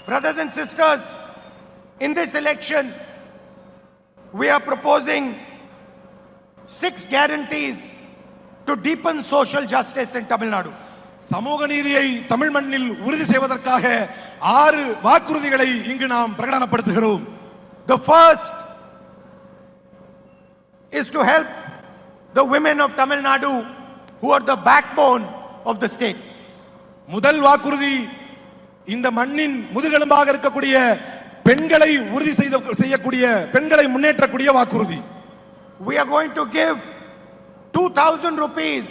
Brothers and sisters, in this election, we are proposing 6 guarantees to deepen social justice in Tamil Nadu. சமூக நீதியை தமிழ் மண்ணில் உறுதி செய்வதற்காக 6 வாக்குறுதிகளை இங்கு நாம் பிரகடனப்படுத்துகிறோம். The first is to help the women of Tamil Nadu who are the backbone of the state. முதல் வாக்குறுதி இந்த மண்ணின் முதுகெலும்பாக இருக்கக்கூடிய பெண்களை உறுதி செய்யக்கூடிய பெண்களை முன்னேற்றக்கூடிய வாக்குறுதி. We are going to give 2,000 rupees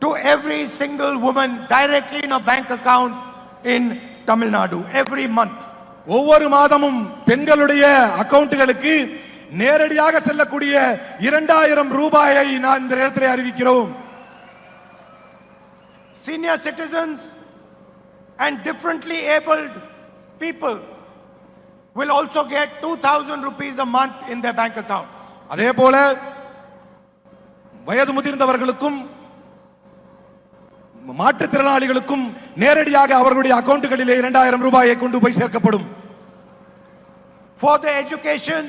to every single woman directly in a bank account in Tamil Nadu every month. ஒவ்வொரு மாதமும் பெண்களுடைய அக்கவுண்ட்களுக்கு நேரடியாக செல்லக்கூடிய 2000 ரூபாயை நான் இந்த நேரத்தில் அறிவிக்கிறோம். Senior citizens and differently abled people will also get 2,000 rupees a month in their bank account. அதே போல வயது முதிர்ந்தவர்களுக்கும் மாற்றுத்திறனாளிகளுக்கும் நேரடியாக அவர்களுடைய அக்கவுண்ட்களிலே 2000 ரூபாயை கொண்டு போய் சேர்க்கப்படும். For the education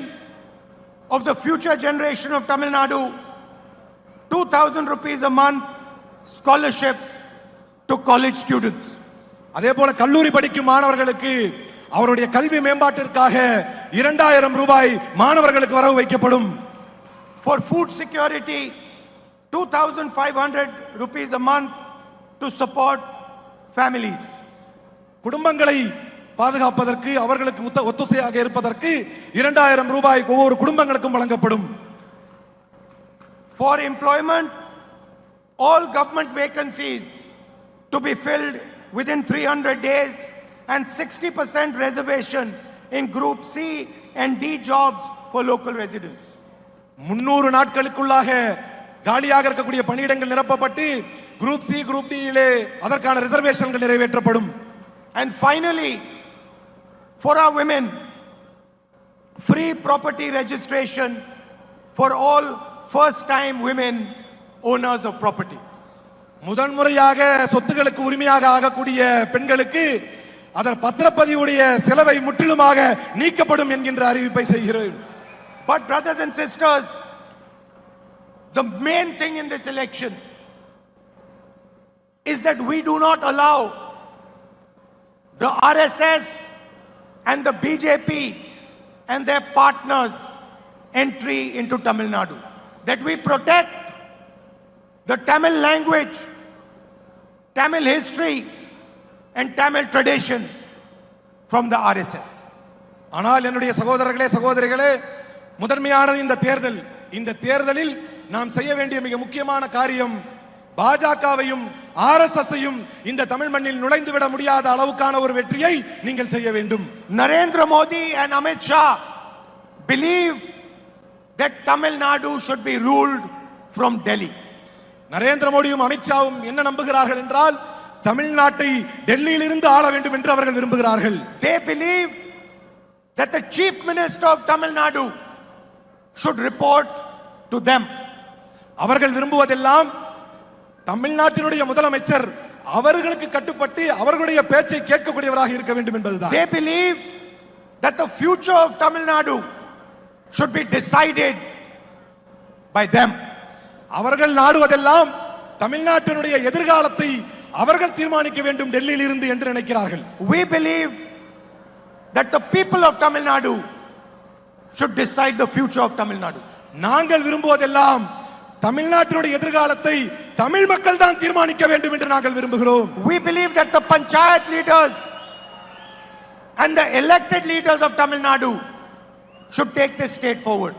of the future generation of Tamil Nadu, 2,000 rupees a month scholarship to college students. அதே போல கல்லூரி படிக்கும் மாணவர்களுக்கு அவருடைய கல்வி மேம்பாட்டிற்காக 2000 ரூபாய் மாணவர்களுக்கு வரவு வைக்கப்படும். For food security, 2,500 rupees a month to support families. குடும்பங்களை பாதுகாப்பதற்கு அவர்களுக்கு ஒத்துழையாக இருப்பதற்கு 2000 ரூபாய் ஒவ்வொரு குடும்பங்களுக்கும் வழங்கப்படும். For employment, all government vacancies to be filled within 300 days and 60% reservation in group C and D jobs for local residents. 300 நாட்களுக்குள்ளாக காலியாக இருக்கக்கூடிய பணியிடங்கள் நிரப்பப்பட்டு குரூப் சி குரூப் டி யிலே அதற்கான ரிசர்வேஷன்கள் நிறைவேற்றப்படும். And finally, for our women, free property registration for all first time women owners of property. முதன்முறையாக சொத்துக்களுக்கு உரிமையாக ஆகக்கூடிய பெண்களுக்கு அதன் பத்திரப்பதிவுடைய செலவை முற்றிலுமாக நீக்கப்படும் என்கின்ற அறிவிப்பை செய்கிறேன். But brothers and sisters, the main thing in this election is that we do not allow the RSS and the BJP and their partners entry into Tamil Nadu. That we protect the Tamil language, Tamil history and Tamil tradition from the RSS. ஆனால் என்னுடைய சகோதரர்களே சகோதரிகளே, முதன்மையானது இந்த தேர்தலில் நாம் செய்ய வேண்டிய மிக முக்கியமான காரியம் பாஜகவையும் ஆர்எஸ்எஸ்ஸையும் இந்த தமிழ் மண்ணில் நுழைந்து விட முடியாத அளவுக்கான ஒரு வெற்றியை நீங்கள் செய்ய வேண்டும். Narendra Modi and Amit Shah believe that Tamil Nadu should be ruled from Delhi. Narendra மோடியும் அமித்ஷாவும் என்ன நம்புகிறார்கள் என்றால் தமிழ்நாட்டை டெல்லியில் இருந்து ஆள வேண்டும் என்று அவர்கள் விரும்புகிறார்கள். They believe that the chief minister of Tamil Nadu should report to them. அவர்கள் விரும்புவதெல்லாம் தமிழ்நாட்டினுடைய முதலமைச்சர் அவர்களுக்கு கட்டுப்பட்டு அவர்களுடைய பேச்சை கேட்கக்கூடியவராக இருக்க வேண்டும் என்பதுதான். They believe that the future of Tamil Nadu should be decided by them. அவர்கள் நாடுவதெல்லாம் தமிழ்நாட்டினுடைய எதிர்காலத்தை அவர்கள் தீர்மானிக்க வேண்டும் டெல்லியில் இருந்து என்று நினைக்கிறார்கள். We believe that the people of Tamil Nadu should decide the future of Tamil Nadu. நாங்கள் விரும்புவதெல்லாம் தமிழ்நாட்டினுடைய எதிர்காலத்தை தமிழ் மக்கள் தான் தீர்மானிக்க வேண்டும் என்று நாங்கள் விரும்புகிறோம். We believe that the panchayat leaders and the elected leaders of Tamil Nadu should take this state forward.